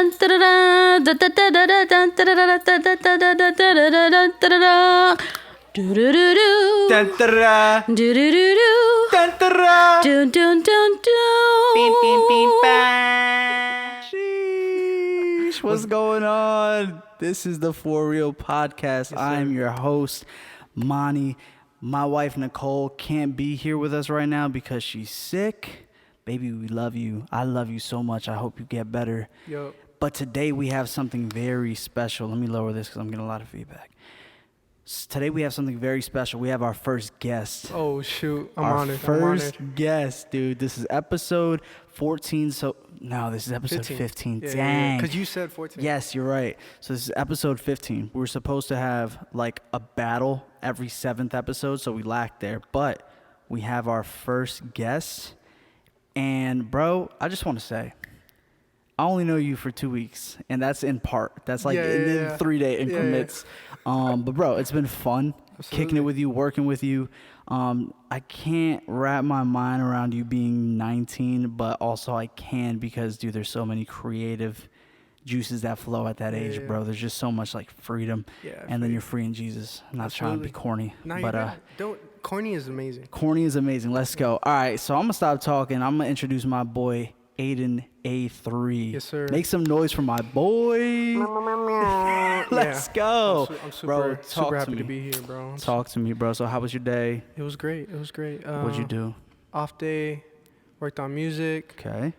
What's going on? This is the For Real podcast. Yes, I'm your host, Monty. My wife, Nicole, can't be here with us right now because she's sick. Baby, we love you. I love you so much. I hope you get better. Yo. But today we have something very special. Let me lower this because I'm getting a lot of feedback. Today we have something very special. We have our first guest. Oh, shoot. I'm Our honored. first guest, dude. This is episode 14. No, this is episode 15. Yeah, Dang. Because you said 14. Yes, you're right. So this is episode 15. We were supposed to have like a battle every 7th episode, so we lacked there. But we have our first guest. And, bro, I just want to say, I only know you for 2 weeks, and that's in part. That's like in 3-day increments. But, bro, it's been fun. Absolutely. Kicking it with you, working with you. I can't wrap my mind around you being 19, but also I can because, dude, there's so many creative juices that flow at that age, bro. There's just so much like freedom. Yeah, and then you're free in Jesus. I'm not trying to be corny, but corny is amazing. Corny is amazing. Let's go. All right, so I'm gonna stop talking. I'm gonna introduce my boy AIDEN A3. Yes, sir. Make some noise for my boy. Let's go. I'm super, bro, super happy to be here, bro. Talk to me, bro. So how was your day? It was great. It was great. What'd you do? Off day, worked on music, Okay.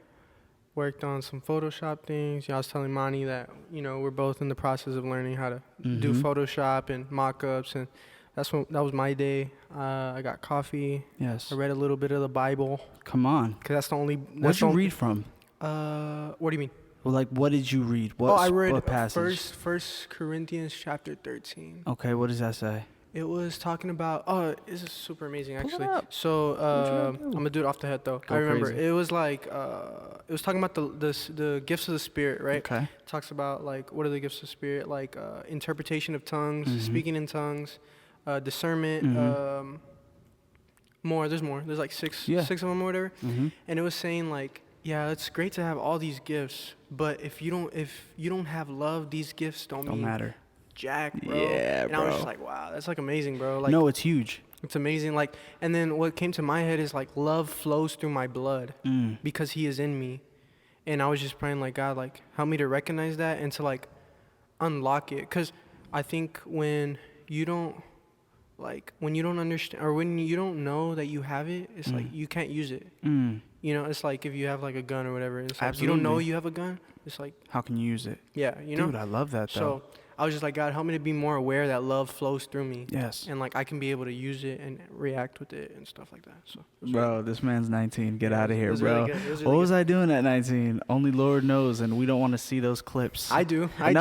worked on some Photoshop things. I was telling Monty that, we're both in the process of learning how to do Photoshop and mock-ups, and that was my day. I got coffee. Yes. I read a little bit of the Bible. Come on. Because that's the only... What'd you read from? What do you mean? Well, like, what did you read? I read what passage? First Corinthians chapter 13. Okay, what does that say? It was talking about... this is super amazing, Pull it actually. up. So, I'm going to do it off the head, though. Go I remember. crazy. It was like... it was talking about the gifts of the Spirit, right? Okay. It talks about, like, what are the gifts of the Spirit? Like, interpretation of tongues, speaking in tongues, discernment, more. There's more. There's like six of them or whatever. And it was saying, like, yeah, it's great to have all these gifts, but if you don't have love, these gifts don't mean matter. Jack, bro. Yeah, and I was just like, wow, that's like amazing, bro. Like, No, it's huge. it's amazing. Like, and then what came to my head is like, love flows through my blood because He is in me, and I was just praying like, God, like, help me to recognize that and to like unlock it, because I think when you don't understand, or when you don't know that you have it, it's like you can't use it. It's like if you have like a gun or whatever. It's like you don't know you have a gun. It's like, How can you use it? yeah, Dude, I love that, though. So I was just like, God, help me to be more aware that love flows through me. Yes. And like I can be able to use it and react with it and stuff like that. So it was Bro, this man's 19. Get out of here, was bro. really good. It was What really was I doing at 19? Only Lord knows, and we don't want to see those clips. I do. You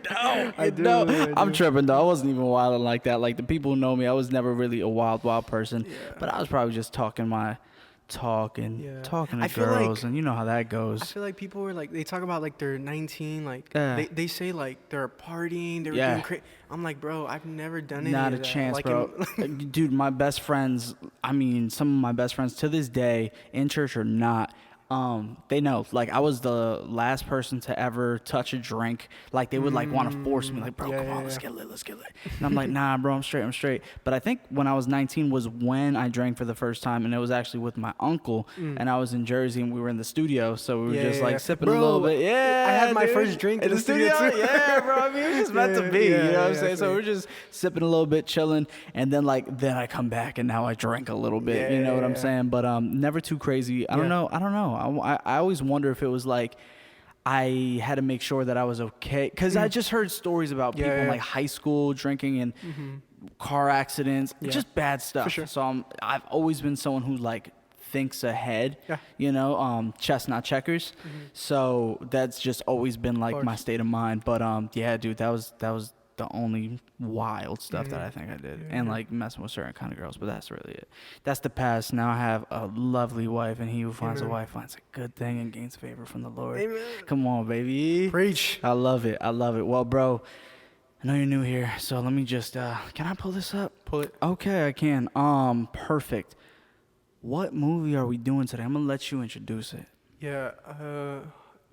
don't. I do. I'm tripping, though. I wasn't even wilding like that. Like, the people who know me, I was never really a wild person. Yeah. But I was probably just talking my talk and talking to I feel girls, like- and you know how that goes. I feel like people were like, they talk about like they're 19, like Yeah. they say like they're partying, they're Yeah. doing crazy. I'm like, bro, I've never done any Not of a that. chance, Like, bro. Dude, my best friends, some of my best friends to this day, in church or not, they know. Like, I was the last person to ever touch a drink. Like, they would like want to force me, like, bro, come on, let's get lit. And I'm like, nah, bro, I'm straight. But I think when I was 19 was when I drank for the first time, and it was actually with my uncle, and I was in Jersey, and we were in the studio, so we were just like sipping a little bit. Yeah, I had my dude. first drink in the studio too. Yeah, bro. I mean, it was just meant to be. You know what I'm saying? So yeah. we're just sipping a little bit, chilling, and then I come back, and now I drank a little bit. You know what I'm saying? But never too crazy. I don't know. I always wonder if it was like I had to make sure that I was okay, because I just heard stories about people in like high school drinking and car accidents, just bad stuff. For sure. So I've always been someone who like thinks ahead, Yeah. chess not checkers. So that's just always been like my state of mind. But yeah, dude, that was the only wild stuff that I think I did. And like messing with certain kind of girls, but that's really it. That's the past. Now I have a lovely wife, and he who finds a wife finds a good thing and gains favor from the Lord. Amen. Come on, baby. Preach. I love it. Well, bro, I know you're new here, so let me just can I pull this up? Pull it. Okay, I can. Perfect. What movie are we doing today? I'm gonna let you introduce it. Yeah.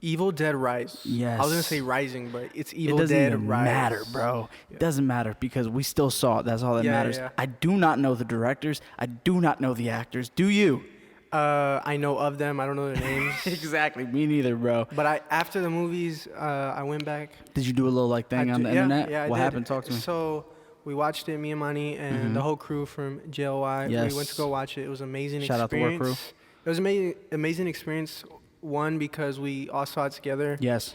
Evil Dead Rise. Yes. I was gonna say Rising, but it's Evil It doesn't Dead even Rise. matter, bro. It doesn't matter because we still saw it. That's all that matters. Yeah. I do not know the directors. I do not know the actors. Do you? I know of them. I don't know their names. Exactly. Me neither, bro. But after the movies, I went back. Did you do a little like thing on the internet? Yeah, What I did. happened? Talk to me. So we watched it, me and Manny, and the whole crew from JLY. Yes. We went to go watch it. It was an amazing Shout out the experience. work crew. It was an amazing experience. One, because we all saw it together. Yes.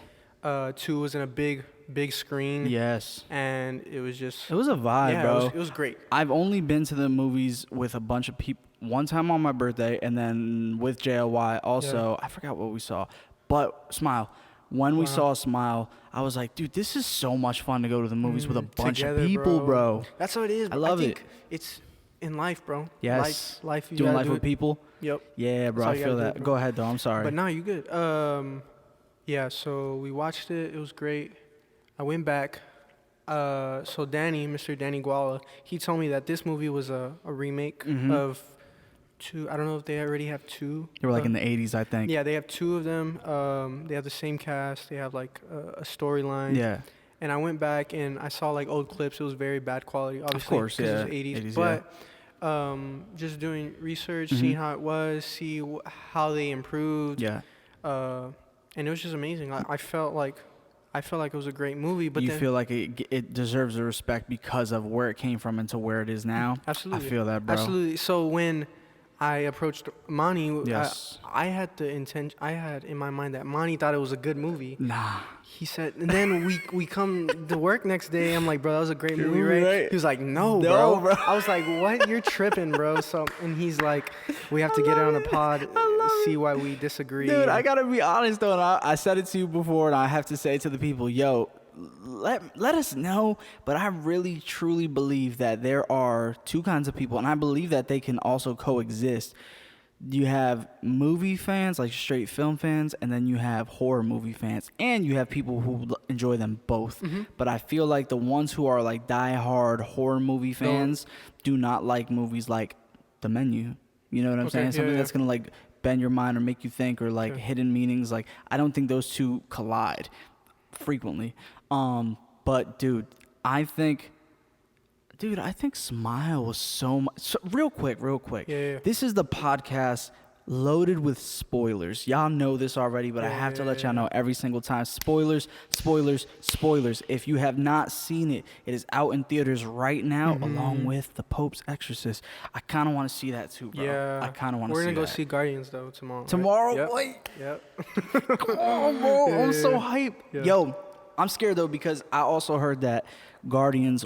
Two, was in a big screen. Yes. And it was just... It was a vibe, bro. It was great. I've only been to the movies with a bunch of people. One time on my birthday, and then with JLY also. I forgot what we saw. But Smile. When we saw Smile, I was like, dude, this is so much fun to go to the movies with a bunch Together, of people, bro. That's how it is. I love I think it. It's in life, bro. Yes. Life. You Doing gotta life do with it. people. Yep. Yeah, bro. That's all I you feel gotta that. do, bro. Go ahead, though. I'm sorry. But no, you good. Yeah. So we watched it. It was great. I went back. So Danny, Mr. Danny Guala, he told me that this movie was a remake of two. I don't know if they already have two. They were like in the 80s, I think. Yeah, they have two of them. They have the same cast. They have like a storyline. Yeah. And I went back and I saw like old clips. It was very bad quality, obviously. Of course, 'cause yeah. It was 80s. 80s, But just doing research, seeing how it was, how they improved. Yeah. And it was just amazing. I felt like it was a great movie. But you then, feel like it deserves the respect because of where it came from and to where it is now? Absolutely. I feel that, bro. Absolutely. So when I approached Mani, Yes. I had in my mind that Mani thought it was a good movie. Nah. He said, and then we come to work next day. I'm like, bro, that was a great movie, movie, right? right? He was like, no, No, bro. bro. I was like, what? You're tripping, bro. So, and he's like, we have to get it on a pod, see why we disagree. Dude, I gotta be honest though, and I said it to you before, and I have to say to the people, yo, let us know. But I really truly believe that there are two kinds of people, and I believe that they can also coexist. You have movie fans, like straight film fans, and then you have horror movie fans, and you have people who enjoy them both. But I feel like the ones who are like die-hard horror movie fans do not like movies like The Menu. You know what I'm saying? Something that's gonna like bend your mind or make you think, or like hidden meanings. Like, I don't think those two collide frequently. But dude, I think Smile was so much. So, real quick. Yeah. This is the podcast loaded with spoilers. Y'all know this already, but I have to let y'all know every single time. Spoilers. If you have not seen it, it is out in theaters right now, along with The Pope's Exorcist. I kind of want to see that too, bro. Yeah. I kind of want to see that. We're gonna go see Guardians though tomorrow. Tomorrow? Right? Wait. Yep. Come on, bro. I'm so hyped. Yeah. Yo, I'm scared though because I also heard that Guardians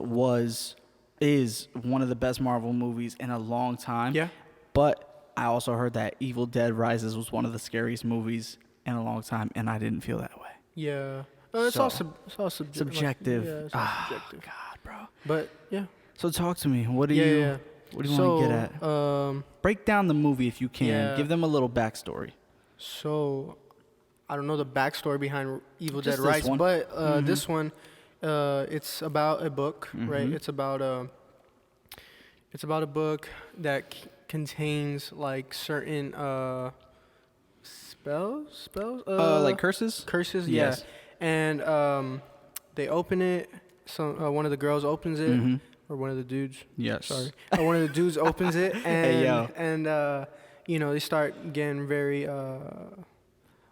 is one of the best Marvel movies in a long time. Yeah. But I also heard that Evil Dead Rises was one of the scariest movies in a long time, and I didn't feel that way. Yeah. It's all subjective. Subjective. Yeah, it's all subjective. God, bro. But yeah. So talk to me. What do Yeah, you yeah. What do you want to get at? Break down the movie if you can. Yeah. Give them a little backstory. So, I don't know the backstory behind Evil Just Dead this Rise, one. but this one, it's about a book, right? It's about a book that contains like certain spells, Like curses? curses, Yes. yeah. And they open it. One of the girls opens it, or one of the dudes. Yes. Sorry, one of the dudes opens it, and Hey, yo. and they start getting very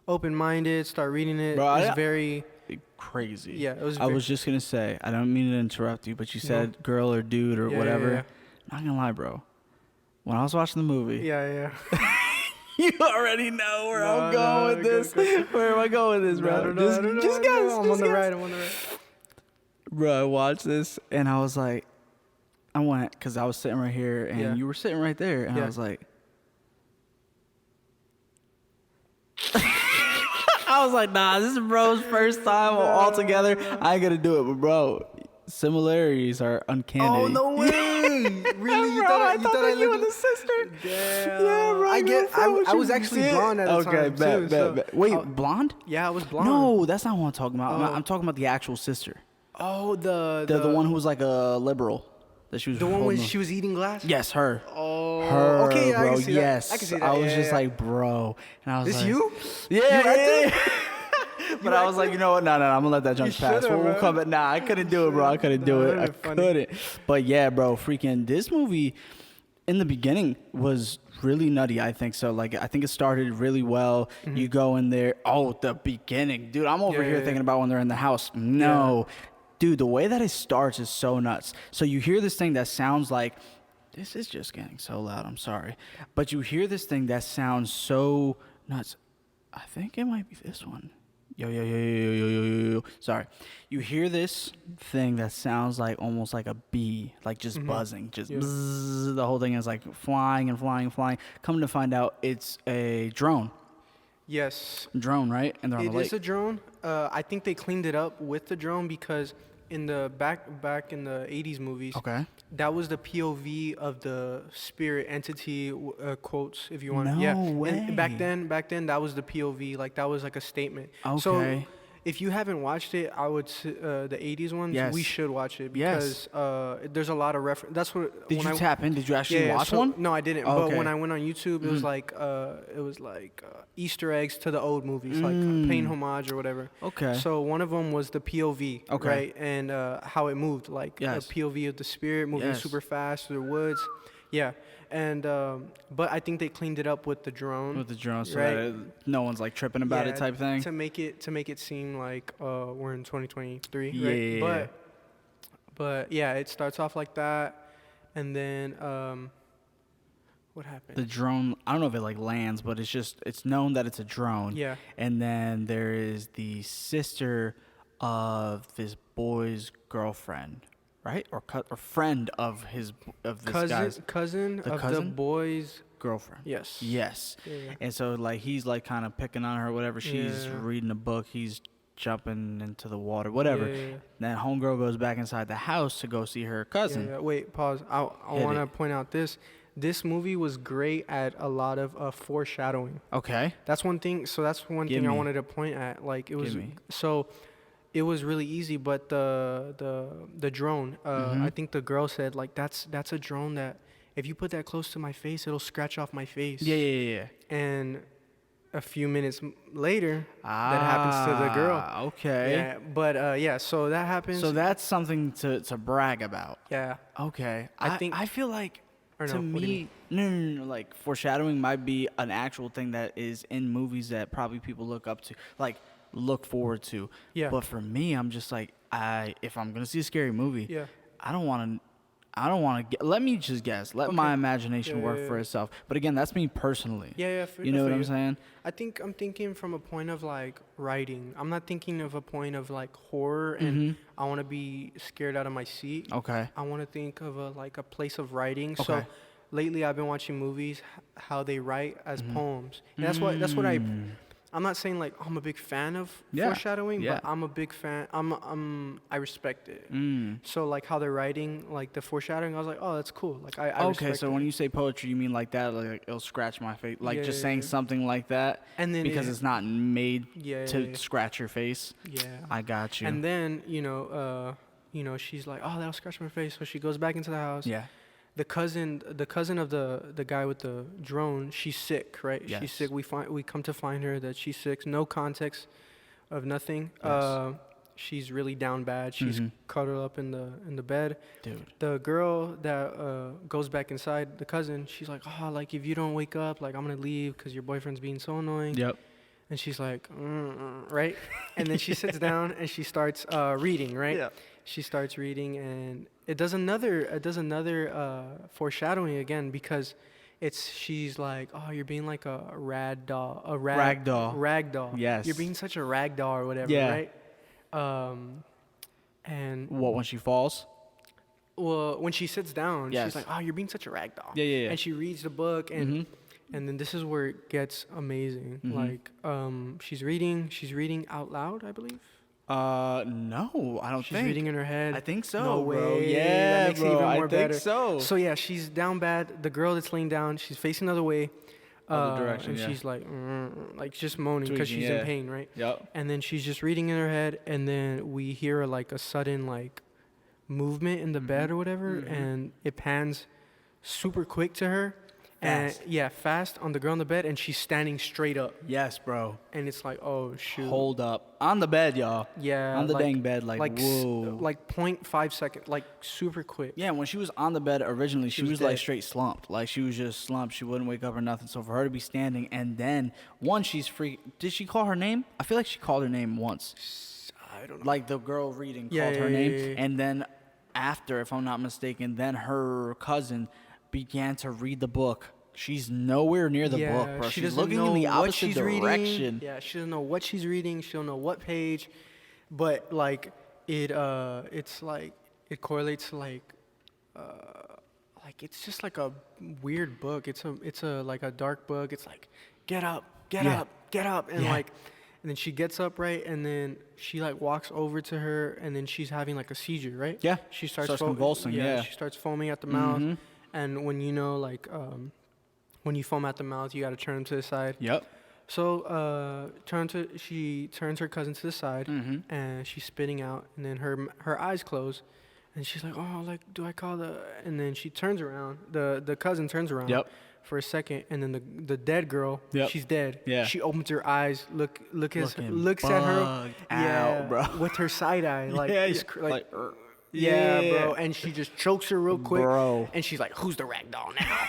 open-minded. Start reading it. Bro, It's very crazy. Yeah, it was I very- was just gonna say, I don't mean to interrupt you, but you said girl or dude or Yeah, whatever. yeah. Not gonna lie, bro. When I was watching the movie, yeah. you already know where I'm No, going with go, this. Where am I going with this, bro? I don't know. Just guess. I'm on the right. I'm on the right. Bro, I watched this and I was like, I went because I was sitting right here and Yeah. you were sitting right there, and I Yeah. was like. I was like, nah, this is bro's first time all together. I ain't gonna do it, but bro, similarities are uncanny. Oh no way! Really? You Bro, thought I that you looked and the sister. Damn. Yeah, bro. I was actually blonde at the time too. Bet. Wait, I- blonde? Yeah, I was blonde. No, that's not what I'm talking about. Oh. I'm talking about the actual sister. Oh, the The one who was like a liberal. That she was the one when holding- she was eating glass. Yes, her. Oh. Her, Okay. Yeah, bro. I can see Yes. that. I can see that. I was Yeah, just yeah. like, bro. And I was This like, you? Yeah. You right yeah, there? yeah. But I was like, you know what? No, I'm gonna let that junk pass. We'll come back. Nah, I couldn't do it, bro. I couldn't do it. I couldn't. But yeah, bro, freaking this movie in the beginning was really nutty. I think so. Like, I think it started really well. You go in there. Oh, the beginning, dude. I'm over here thinking about when they're in the house. No, dude, the way that it starts is so nuts. So you hear this thing that sounds like. This is just getting so loud. I'm sorry. But you hear this thing that sounds so nuts. I think it might be this one. Yo. Sorry. You hear this thing that sounds like almost like a bee, like just buzzing. Just bzzz. The whole thing is like flying and flying and flying. Come to find out, it's a drone. Yes. Drone, right? And they're on the lake. It is a drone. I think they cleaned it up with the drone because in the back in the 80s movies, that was the POV of the spirit entity, quotes if you want. No way. And back then that was the POV, like that was like a statement. So if you haven't watched it, I would the 80s ones, we should watch it because there's a lot of reference. That's what. Did you tap in? Did you actually watch one? No, I didn't. But when I went on YouTube, it was like Easter eggs to the old movies, like paying homage or whatever. Okay. So one of them was the POV, right, and how it moved, like a POV of the spirit moving super fast through the woods. Yeah. And but I think they cleaned it up with the drone. With the drone, so that no one's like tripping about it, type thing. To make it seem like we're in 2023. Yeah. Right? But yeah, it starts off like that, and then what happened? The drone. I don't know if it like lands, but it's known that it's a drone. Yeah. And then there is the sister of this boy's girlfriend. Right, or friend of this guy's cousin of the boy's girlfriend. Yes. Yeah. And so like he's like kind of picking on her, whatever. She's reading a book. He's jumping into the water, whatever. Then homegirl goes back inside the house to go see her cousin. Wait, pause. I want to point out this movie was great at a lot of foreshadowing. Okay. That's one thing. So that's one thing I wanted to point at. Like it was so. It was really easy, but the drone, I think the girl said, like, that's a drone that if you put that close to my face, it'll scratch off my face. Yeah. And a few minutes later, that happens to the girl. Okay. Yeah, but so that happens. So that's something to brag about. Yeah. Okay. I feel like to me, no, like foreshadowing might be an actual thing that is in movies that probably people look up to, like. Look forward to. Yeah. But for me, I'm just like, if I'm gonna see a scary movie, I don't want to. Let me just guess. Let my imagination work for itself. But again, that's me personally. Yeah. You know what I'm saying? I think I'm thinking from a point of like writing. I'm not thinking of a point of like horror and I want to be scared out of my seat. Okay. I want to think of a place of writing. Okay. So lately, I've been watching movies how they write as poems. And that's what I'm not saying like I'm a big fan of foreshadowing, but I'm a big fan. I respect it. So like how they're writing, like the foreshadowing, I was like, oh, that's cool. Like I respect so when you say poetry, you mean like that, like it'll scratch my face, like just saying something like that, and then because it's not made to scratch your face. Yeah, I got you. And then she's like, oh, that'll scratch my face. So she goes back into the house. Yeah. The cousin of the guy with the drone, she's sick, right? Yes. She's sick. We come to find her that she's sick. No context of nothing. Yes. She's really down bad. She's cuddled up in the bed. Dude. The girl that goes back inside, the cousin, she's like, oh, like if you don't wake up, like I'm gonna leave because your boyfriend's being so annoying. Yep. And she's like, right? And then she sits down and she starts reading, right? Yeah. She starts reading and it does another foreshadowing again because she's like, oh, you're being like a rag doll. Yes. You're being such a rag doll or whatever, right? And when she falls? Well, when she sits down, she's like, oh, you're being such a rag doll. Yeah. And she reads the book and then this is where it gets amazing. Like she's reading out loud, I believe. No, I don't think. She's reading in her head. I think so. No way. Bro. Yeah, that makes it even more better. I think so. So yeah, she's down bad. The girl that's laying down, she's facing the other way. Other direction, and she's like just moaning because she's in pain, right? Yep. And then she's just reading in her head, and then we hear like a sudden like movement in the bed or whatever, and it pans super quick to her, Fast. And yeah, fast on the girl on the bed, and she's standing straight up. Yes, bro. And it's like, oh shoot. Hold up. On the bed, y'all. Yeah. On the dang bed, like whoa. Like 0.5 seconds, like super quick. Yeah, when she was on the bed originally, she was like dead. straight slumped. Like she was just slumped. She wouldn't wake up or nothing. So for her to be standing, and then she's free. Did she call her name? I feel like she called her name once. I don't know. Like the girl reading called her name, and then after, if I'm not mistaken, then her cousin began to read the book. She's nowhere near the book, bro. She's looking in the opposite direction. Yeah, she doesn't know what she's reading. She don't know what page, but like it's like it correlates to like it's just like a weird book. It's a like a dark book. It's like get up, get up, and and then she gets up, right, and then she like walks over to her, and then she's having like a seizure, right? Yeah. She starts convulsing. Yeah. She starts foaming at the mouth, and when you know like when you foam at the mouth, you got to turn them to the side. Yep. So she turns her cousin to the side, and she's spitting out, and then her eyes close, and she's like, oh, like, do I call the? And then she turns around. The cousin turns around. Yep. For a second, and then the dead girl, she's dead. Yeah. She opens her eyes, looks at her, out, bro. with her side eye, like, bro. Yeah. And she just chokes her real quick, bro. And she's like, "Who's the rag doll now?"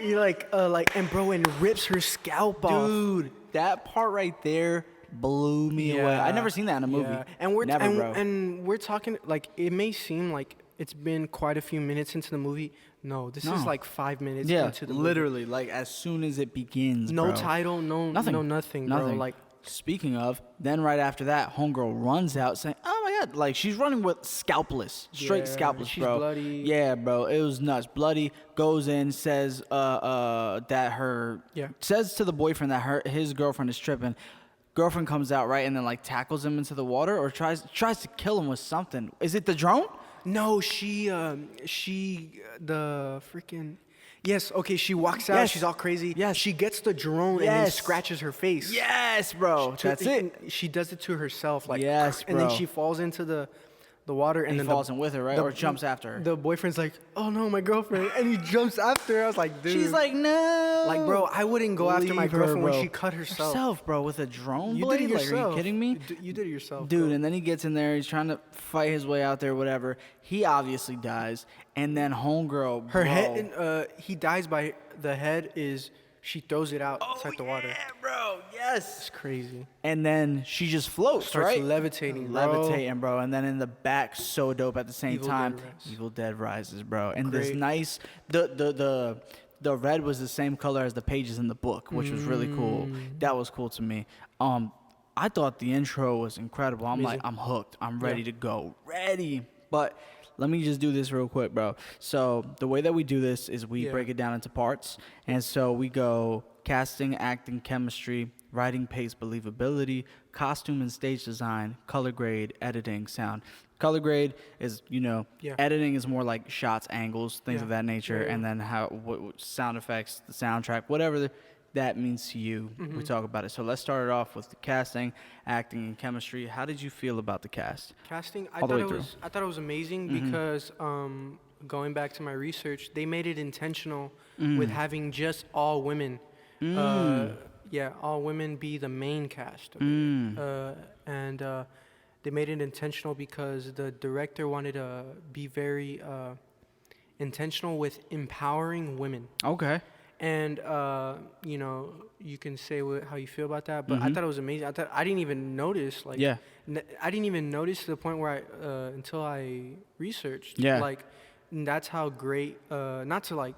You're like, and rips her scalp off. Dude, that part right there blew me away. I never seen that in a movie. Yeah. And we're talking like it may seem like it's been quite a few minutes into the movie. No, this is like 5 minutes into the movie. Literally, like as soon as it begins. No bro. title, nothing, bro. Like, speaking of, then right after that, homegirl runs out saying, "Oh my god!" Like she's running with scalpless, straight scalpless, she's bro. bloody. Yeah, bro, it was nuts. Bloody. Goes in, says that says to the boyfriend that his girlfriend is tripping. Girlfriend comes out, right, and then like tackles him into the water or tries to kill him with something. Is it the drone? No, she Yes, okay, she walks out, she's all crazy. Yes. She gets the drone and then scratches her face. Yes, bro. That's it. She does it to herself, like, yes, and then bro. she falls into the water, and he then falls in with her, right? Or jumps after her. The boyfriend's like, "Oh no, my girlfriend," and he jumps after her. I was like, "Dude." She's like, "No." Like, bro, I wouldn't go after my girlfriend when she cut herself. Bro, with a drone You blade? did it yourself. Like, are you kidding me? You did it yourself, dude. bro. And then he gets in there. He's trying to fight his way out there, whatever. He obviously dies, and then homegirl, her head. He dies by the head is. She throws it out inside the water. Yeah, bro. Yes. It's crazy. And then she just floats, Starts right? levitating, bro. And then in the back, so dope at the same time. Evil Dead Rises, bro. And this nice, the red was the same color as the pages in the book, which was really cool. That was cool to me. I thought the intro was incredible. I'm like, I'm hooked. I'm ready to go. But let me just do this real quick, bro. So the way that we do this is we break it down into parts. And so we go casting, acting, chemistry, writing, pace, believability, costume and stage design, color grade, editing, sound. Color grade is, editing is more like shots, angles, things of that nature. And then what sound effects, the soundtrack, whatever that means to you. We talk about it. So let's start it off with the casting, acting, and chemistry. How did you feel about the cast? Casting, I thought it was amazing because going back to my research, they made it intentional with having just all women. All women be the main cast. And they made it intentional because the director wanted to be very intentional with empowering women. Okay. And you can say how you feel about that, but I thought it was amazing. I didn't even notice, I didn't even notice to the point where until I researched, that's how great. Not to like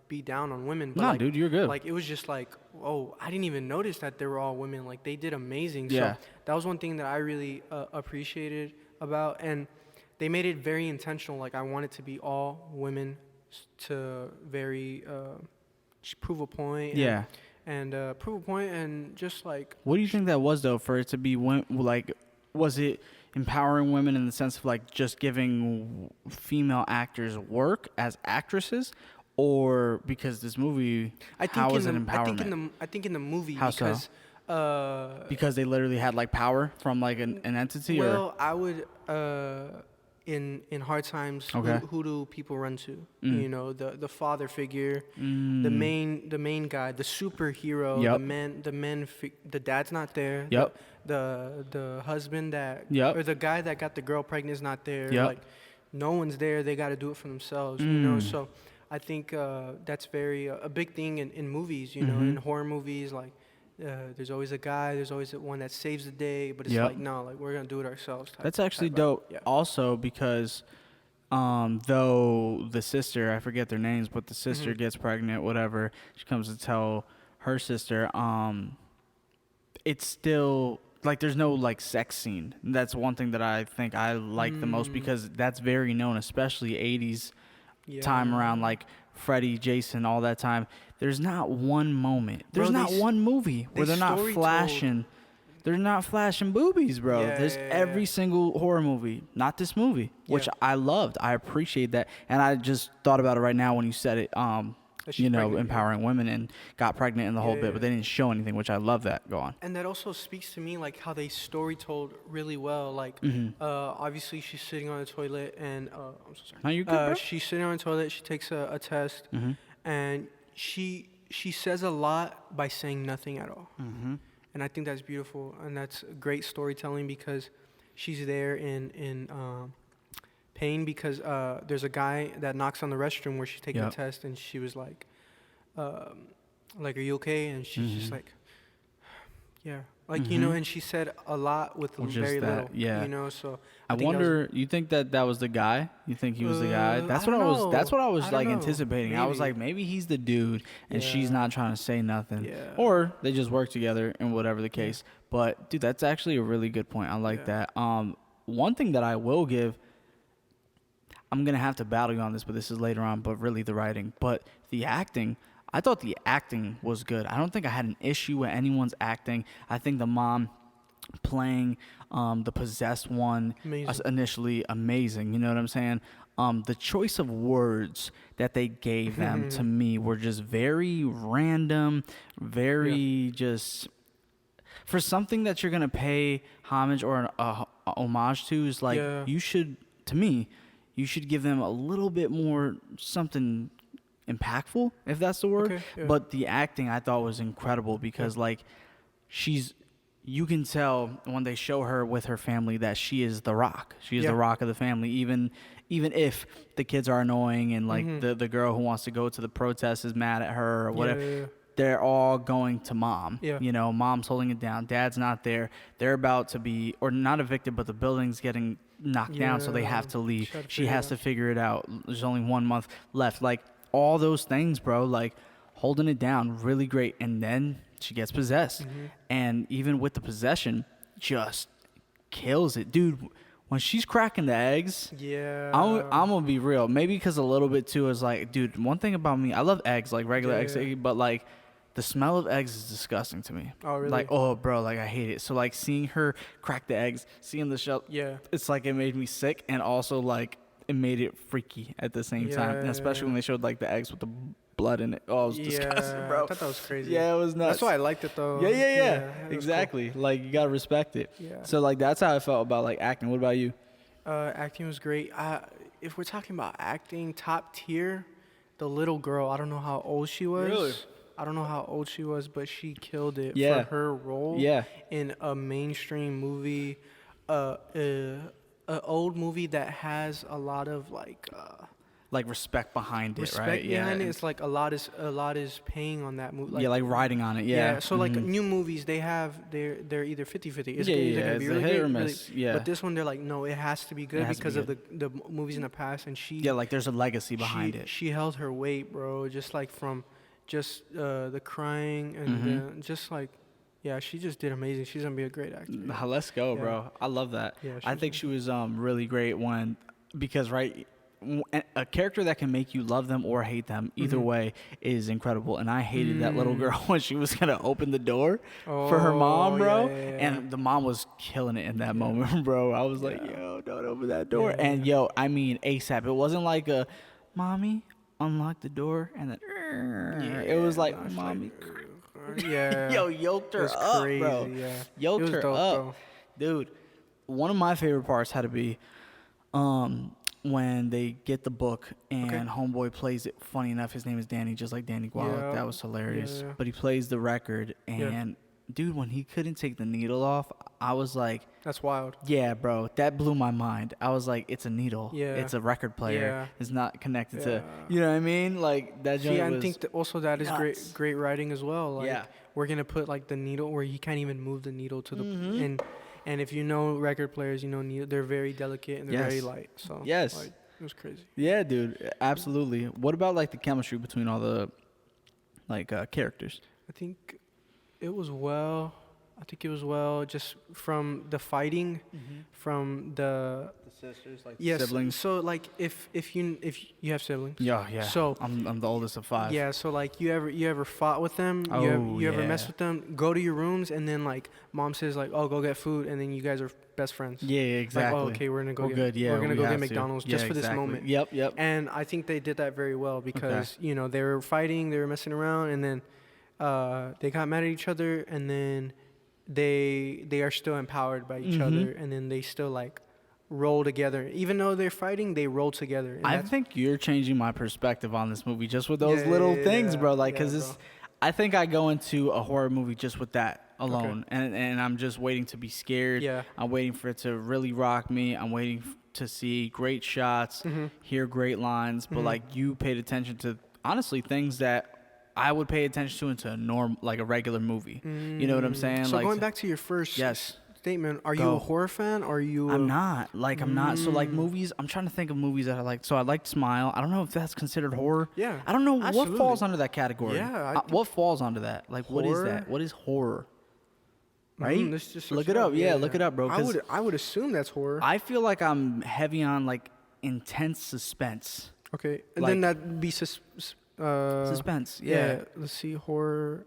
be down on women, but dude, you're good. Like it was just like, oh, I didn't even notice that they were all women. Like they did amazing. Yeah. So that was one thing that I really appreciated about, and they made it very intentional. Like I want it to be all women to very prove a point. And prove a point and just like. What do you think that was though? For it to be was it empowering women in the sense of like just giving female actors work as actresses, or because this movie? How is it empowerment? I think in the movie because they literally had like power from like an entity. Well, I would. in hard times, Okay. who do people run to? Mm. You know, the father figure, Mm. the main guy, the superhero, Yep. the dad's not there. Yep. The husband that Yep. or the guy that got the girl pregnant is not there. Yep. Like, no one's there. They got to do it for themselves. You know, Mm. so I think that's very a big thing in movies. You know, Mhm. in horror movies, like. There's always a guy. There's always one that saves the day, but it's Yep. like no, like we're gonna do it ourselves. That's actually type dope. Yeah. Also, because though the sister, I forget their names, but the sister Mm-hmm. gets pregnant, whatever, she comes to tell her sister, it's still like there's no like sex scene. That's one thing that I think I like the most, because that's very known, especially 80s time around, like Freddy, Jason, all that time. There's not one moment. There's Bro, not one movie where they're not story flashing. They're not flashing boobies, bro. Yeah, There's yeah, every yeah. single horror movie, not this movie, which Yeah. I loved. I appreciate that, and I just thought about it right now when you said it. That she's You know, pregnant, yeah. empowering women and got pregnant and the whole Yeah, bit, but they didn't show anything, which I love that. Go on. And that also speaks to me like how they story told really well. Like, obviously she's sitting on the toilet, and I'm so sorry. No, you're good, bro. She's sitting on the toilet. She takes a test, and she says a lot by saying nothing at all. And I think that's beautiful, and that's great storytelling, because she's there in pain, because there's a guy that knocks on the restroom where she's taking Yep. the test, and she was like, are you okay? And she's just like, yeah, like you know, and she said a lot with Or just very that, little, yeah. you know. So I think that was- wonder. You think that was the guy? You think he was the guy? That's I what I don't was. That's what I know. was I like don't know. anticipating. I was Maybe. like, maybe he's the dude, and she's Yeah. not trying to say nothing, Yeah. or they just work together, and whatever the case. But dude, that's actually a really good point. I like Yeah. that. One thing that I will give. I'm gonna have to battle you on this, but this is later on. But really, the writing, but the acting. I thought the acting was good. I don't think I had an issue with anyone's acting. I think the mom playing the possessed one Amazing. initially amazing. You know what I'm saying? The choice of words that they gave them to me were just very random, very just for something that you're gonna pay homage or a homage to. Is like Yeah. you should, to me, you should give them a little bit more something impactful, if that's the word. Okay, yeah. But the acting I thought was incredible, because like you can tell when they show her with her family that she is the rock. She is Yeah. the rock of the family, even if the kids are annoying and like the girl who wants to go to the protest is mad at her or whatever. Yeah. They're all going to mom. Yeah. You know, mom's holding it down. Dad's not there. They're about to be, or not evicted, but the building's getting knocked down, so they Yeah. have to leave. She had to She figure has it to figure it out. There's only 1 month left. Like, all those things, bro, like, holding it down, really great. And then she gets possessed. And even with the possession, just kills it. Dude, when she's cracking the eggs, Yeah. I'm gonna be real. Maybe because a little bit too is like, dude, one thing about me, I love eggs, like regular Yeah, eggs, yeah. but like the smell of eggs is disgusting to me. Oh, really? Like, oh, bro, like I hate it. So like seeing her crack the eggs, seeing the shell, Yeah. it's like it made me sick, and also like it made it freaky at the same time, and Yeah, especially yeah. when they showed like the eggs with the blood in it. Oh, it was disgusting, Yeah, bro. I thought that was crazy. Yeah, it was nuts. That's why I liked it though. Yeah, it was cool. exactly. Like you gotta respect it. Yeah. So like that's how I felt about like acting. What about you? Acting was great. If we're talking about acting, top tier, the little girl. I don't know how old she was. Really? I don't know how old she was, but she killed it Yeah. for her role. Yeah. In a mainstream movie, an old movie that has a lot of Like respect behind it, respect right? behind it. and- It's like a lot is paying on that movie. yeah, like riding on it. Yeah. So like Mhm. new movies, they're either 50-50. It's Yeah, either yeah, gonna it's be a really hit great, or really- miss, yeah. But this one, they're like, no, it has to be good has to be because of the movies in the past, and she yeah, like there's a legacy behind it. She held her weight, bro. Just like from just the crying and Mm-hmm. just like, yeah, she just did amazing. She's gonna be a great actor. Let's go, Yeah. bro. I love that. Yeah, she I was think she was really great because a character that can make you love them or hate them either Mm-hmm. way is incredible. And I hated that little girl when she was gonna open the door for her mom, Oh, bro. yeah, yeah, yeah. And the mom was killing it in that moment, bro. I was like, yo, don't open that door. Yeah, And yo, I mean ASAP. It wasn't like a mommy unlock the door and then it was like mommy. Yeah. Yo, yoked her It was up, crazy, bro. yeah. Yoked It was her dope, up, though. dude. One of my favorite parts had to be when they get the book and homeboy plays it. Funny enough, his name is Danny, just like Danny Gualick. Yeah. That was hilarious. Yeah. But he plays the record, and dude, when he couldn't take the needle off, I was like, That's wild. yeah, bro, that blew my mind. I was like, it's a needle. Yeah. It's a record player. Yeah. It's not connected to, Yeah. you know what I mean? Like, that joint See, I was think that also that is nuts. great writing as well. Like, Yeah. we're gonna put like the needle where you can't even move the needle to the Mhm. and if you know record players, you know they're very delicate and they're very Yes. light. So Yes. like, it was crazy. Yeah, dude, absolutely. What about like the chemistry between all the like characters? I think it was well. Just from the fighting, from the sisters, like siblings. So like if you have siblings. Yeah. So I'm the oldest of 5. yeah, so like you ever fought with them? You ever mess with them? Go to your rooms and then like mom says like, oh, go get food, and then you guys are best friends. Yeah, exactly. Like, oh, okay, we're gonna go We're get good. Yeah, we're gonna we go get have to. McDonald's Yeah, just for this exactly. moment. Yep. And I think they did that very well because you know they were fighting, they were messing around, and then they got mad at each other, and then they are still empowered by each other, and then they still like roll together. Even though they're fighting, they roll together. And I think you're changing my perspective on this movie just with those little things, bro. Like, because I think I go into a horror movie just with that alone, and I'm just waiting to be scared. Yeah. I'm waiting for it to really rock me. I'm waiting to see great shots, hear great lines, but like you paid attention to honestly things that I would pay attention to into a regular movie. You know what I'm saying? So like, going back to your first statement, are you Go. a horror fan or are you I'm not. I'm not. So like movies, I'm trying to think of movies that I like. So I liked Smile. I don't know if that's considered horror. Yeah, I don't know absolutely. what falls under that category. Yeah, what falls under that? Like, what is Horror? that? What is horror? Right? Let's just Look search it up. Yeah, look it up, bro. 'cause I would assume that's horror. I feel like I'm heavy on like intense suspense. Okay, and like- then that'd be Suspense. Yeah. Let's see horror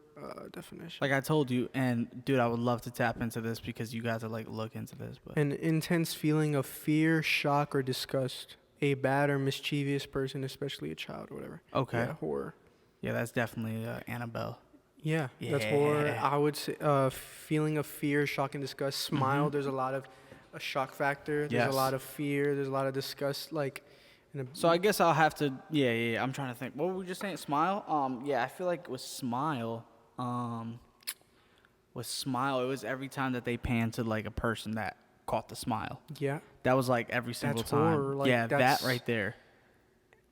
definition. Like I told you, and dude, I would love to tap into this because you guys are like look into this, but An intense feeling of fear, shock, or disgust. A bad or mischievous person, especially a child or whatever. okay. Yeah, horror. Yeah, that's definitely Annabelle. Yeah, that's horror. Yeah. I would say feeling of fear, shock, and disgust. Smile. There's a lot of a shock factor. There's Yes. a lot of fear. There's a lot of disgust. Like, So I guess I'll have to. Yeah. I'm trying to think. What were we just saying? Smile. Yeah. I feel like with Smile, it was every time that they panned to like a person that caught the smile. yeah. That was like every single That's time. horror, like, yeah, that that's- right there.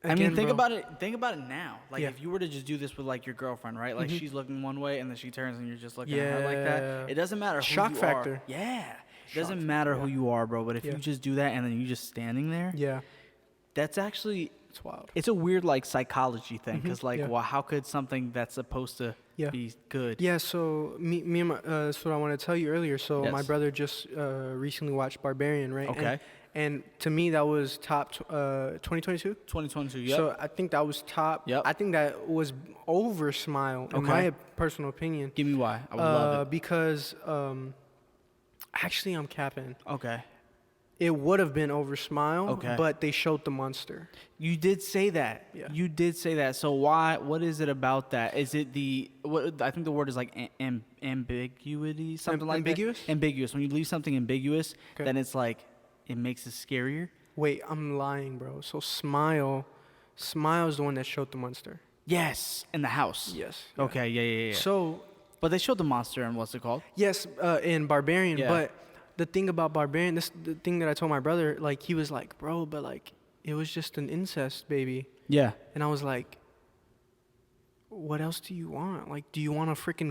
I Again, mean, think bro. about it. Think about it now. Like Yeah. if you were to just do this with like your girlfriend, right? Like she's looking one way and then she turns and you're just looking at her like that. Yeah. It doesn't matter who Shock you factor. are. Yeah. It Shock doesn't matter factor, who you are, bro. But if Yeah. you just do that and then you just standing there, Yeah, that's actually it's wild. it's a weird like psychology thing because like yeah. well how could something that's supposed to Yeah. be good Yeah, so me and my, that's what I wanted to tell you earlier. So my Yes. brother just recently watched Barbarian, right? Okay. And to me, that was top 2022. 2022 yep So I think that was top. Yep. I think that was over Smile, in my personal opinion. give me why I would love Because actually, I'm capping. it okay It would have been over Smile, Okay. but they showed the monster. you did say that Yeah. you did say that so what is it about that is it what I think the word is like ambiguity something like ambiguous? that ambiguous when you leave something ambiguous Okay. then it's like it makes it scarier Wait, I'm lying, bro. So Smile is the one that showed the monster. yes in the house Yes. okay yeah So but they showed the monster and what's it called yes, in Barbarian, Yeah. but the thing about Barbarian, the thing that I told my brother, like he was like, bro, but like it was just an incest baby, yeah and I was like, what else do you want? Like, do you want a freaking